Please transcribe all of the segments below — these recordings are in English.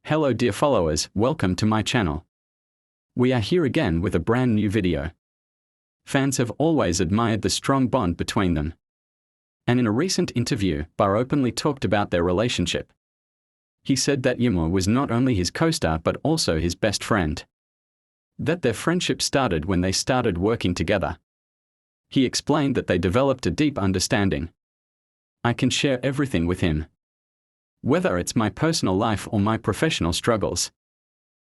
Hello dear followers, welcome to my channel. We are here again with a brand new video. Fans have always admired the strong bond between them. And in a recent interview, Barış openly talked about their relationship. He said that Yağmur was not only his co-star but also his best friend. That their friendship started when they started working together. He explained that they developed a deep understanding. I can share everything with him. Whether it's my personal life or my professional struggles.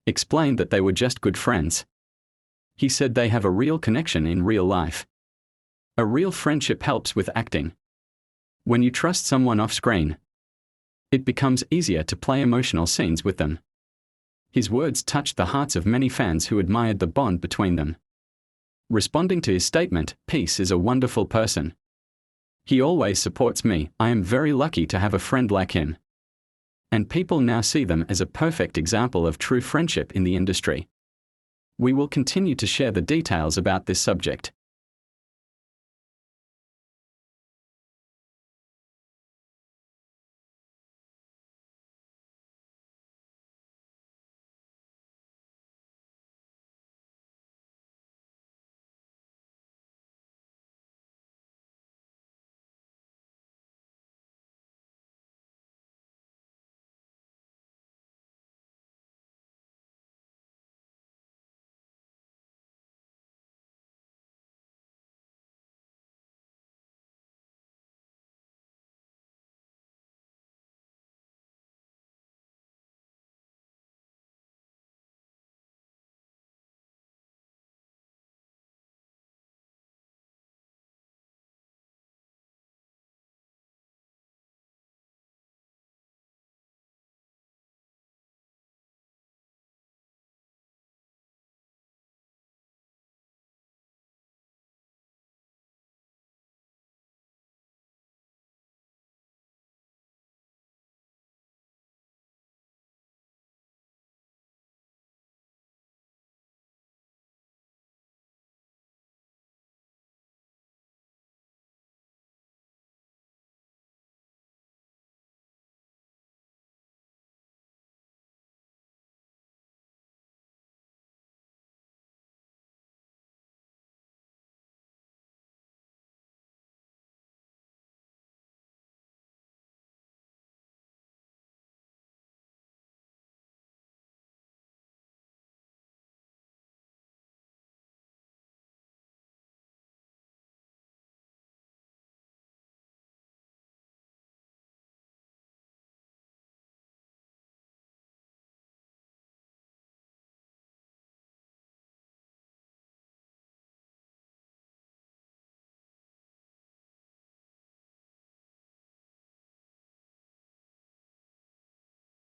Explained that they were just good friends. He said they have a real connection in real life. A real friendship helps with acting. When you trust someone off screen, it becomes easier to play emotional scenes with them. His words touched the hearts of many fans who admired the bond between them. Responding to his statement, "Peace is a wonderful person. He always supports me. I am very lucky to have a friend like him." And people now see them as a perfect example of true friendship in the industry. We will continue to share the details about this subject.